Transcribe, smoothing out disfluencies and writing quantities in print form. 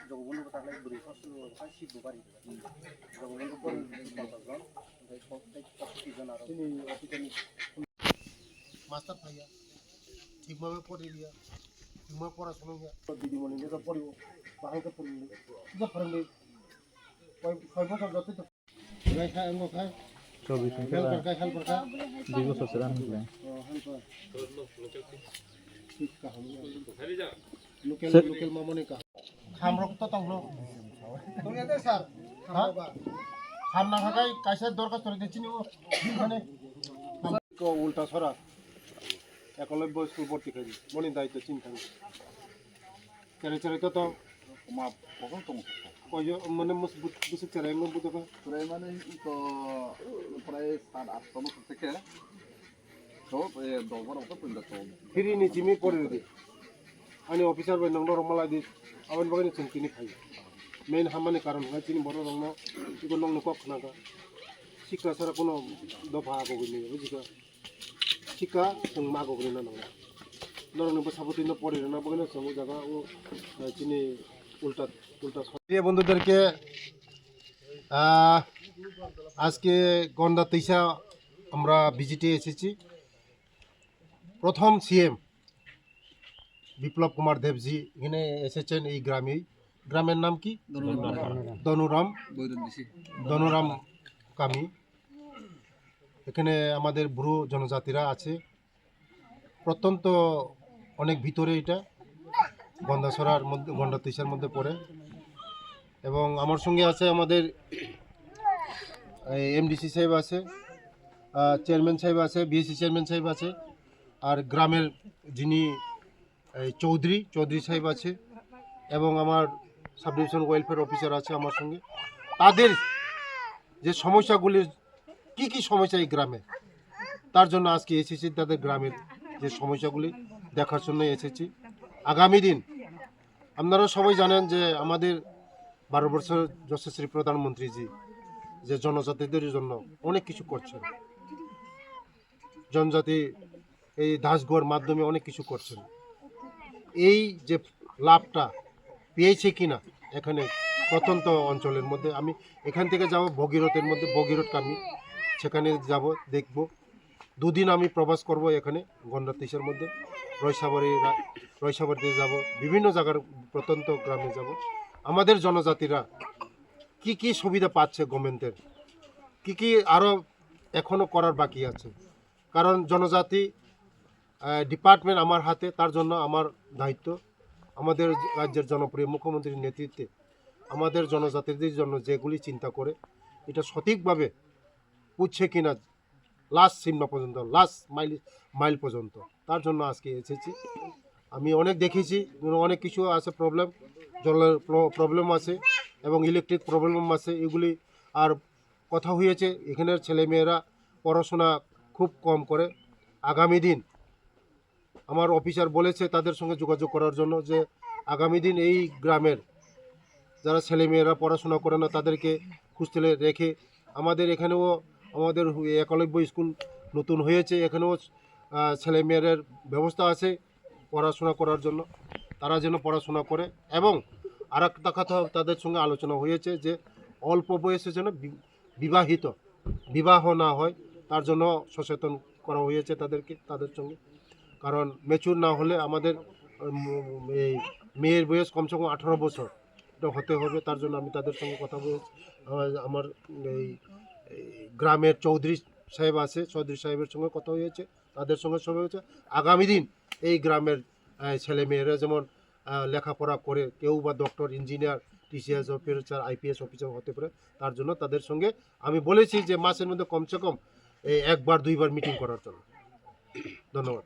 জগবন্ধু কথা বুড়ি হস্টেল শিখবো পারি জগবন্ধু পরে 50 জন প্রত্যেকজন আর মাস্টার ভাইয়া ঠিকভাবে পড়ে দিয়া ঠিকভাবে পড়াশোনা দিদিমণি যেটা পড়িব বাহাইকে পড়িব যা ফরেন্ডি কয় বছর যতই তো খায় অঙ্গ খায় 24 খায় খাল পর খায় 2 বছর সেরা হইলে লোকেল মামনি কা খাম রক্ত তাহলো তুমি এতে স্যার খাম না থাকায় কাইসের দরকার করে দিচ্ছি নি মানে উল্টা ছড়া একলব্য স্কুল ভর্তি করি মনে দায়িত্ব চিন্তা নেই চেরে চেরে তো মা কখন তো কয় মানে বুঝে চেরে এমন বুঝে প্রায় মানে তো প্রায় 7-8 বছর থেকে তো 10 বছর পর্যন্ত ফিরি নি জিমি পড়ে দিই ani officer bai nang dorong malai di awan bagani chengkini khai main hamani karon hai chini boro rong no iko nong kok naga sikka sara kono dofa go gini bujika sikka sung ma go gini na nang dorong no saboti no pore na bagani sung jaga o chini উল্টা প্রিয় বন্ধুদেরকে আজকে গন্ডা তেইশা আমরা ভিজিটে এসেছি প্রথম CM Biplab Kumar দেবজি এখানে এসেছেন এই গ্রামের নাম কি ধনুরাম কামি এখানে আমাদের বুড়ো জনজাতিরা আছে প্রত্যন্ত অনেক ভিতরে এটা গন্ডাছড়ার মধ্যে গন্ডা তেইশার মধ্যে পড়ে এবং আমার সঙ্গে আছে আমাদের এমডিসি সাহেব আছে চেয়ারম্যান সাহেব আছে বিএসসি চেয়ারম্যান সাহেব আছে আর গ্রামের যিনি চৌধুরী সাহেব আছে এবং আমার সাব ডিভিশন ওয়েলফেয়ার অফিসার আছে আমার সঙ্গে তাদের যে সমস্যাগুলি কি সমস্যা এই গ্রামে তার জন্য আজকে এসেছি তাদের গ্রামের যে সমস্যাগুলি দেখার জন্য এসেছি আগামী দিন আপনারা সবাই জানেন যে আমাদের 12 বছর যশস্বী প্রধানমন্ত্রীজি যে জনজাতিদের জন্য অনেক কিছু করছেন জনজাতি এই দাসগড় মাধ্যমে অনেক কিছু করছেন এই যে লাভটা পেয়েছে কিনা এখানে প্রত্যন্ত অঞ্চলের মধ্যে আমি এখান থেকে যাব ভগীরথের মধ্যে ভগীরথ কামি সেখানে যাব দেখব দুদিন আমি প্রবাস করব এখানে গন্ডা তেইশের মধ্যে রয়সাবাড়িতে যাব বিভিন্ন জায়গার প্রত্যন্ত গ্রামে যাব আমাদের জনজাতিরা কি সুবিধা পাচ্ছে গভর্নমেন্টের কি আরও এখনও করার বাকি আছে কারণ জনজাতি ডিপার্টমেন্ট আমার হাতে তার জন্য আমার দায়িত্ব আমাদের রাজ্যের জনপ্রিয় মুখ্যমন্ত্রীর নেতৃত্বে আমাদের জনজাতিদের জন্য যেগুলি চিন্তা করে এটা সঠিকভাবে বুঝছে কিনা লাস্ট সীমা পর্যন্ত লাস্ট মাইল পর্যন্ত তার জন্য আজকে এসেছি আমি অনেক দেখেছি অনেক কিছু আছে জলের প্রবলেম আছে এবং ইলেকট্রিক প্রবলেম আছে এগুলি আর কথা হয়েছে এখানের ছেলেমেয়েরা পড়াশোনা খুব কম করে আগামী দিন আমার অফিসার বলেছে তাদের সঙ্গে যোগাযোগ করার জন্য যে আগামী দিন এই গ্রামের যারা ছেলেমেয়েরা পড়াশোনা করে না তাদেরকে হোস্টেলে রেখে আমাদের এখানেও আমাদের একলব্য স্কুল নতুন হয়েছে এখানেও ছেলেমেয়েদের ব্যবস্থা আছে পড়াশোনা করার জন্য তারা যেন পড়াশোনা করে এবং আর একটা কথা তাদের সঙ্গে আলোচনা হয়েছে যে অল্প বয়সে যেন বিবাহ না হয় তার জন্য সচেতন করা হয়েছে তাদের সঙ্গে কারণ ম্যাচুর না হলে আমাদের এই মেয়ের বয়স কমসে কম 18 বছর এটা হতে হবে তার জন্য আমি তাদের সঙ্গে কথা বলেছি আমার এই গ্রামের চৌধুরী সাহেবের সঙ্গে কথা হয়েছে তাদের সঙ্গে সবাই হয়েছে আগামী দিন এই গ্রামের ছেলেমেয়েরা যেমন লেখাপড়া করে কেউ বা doctor engineer TCS officer IPS officer হতে পারে তার জন্য তাদের সঙ্গে আমি বলেছি যে মাসের মধ্যে কমসে কম 1 বার 2 বার মিটিং করার জন্য ধন্যবাদ।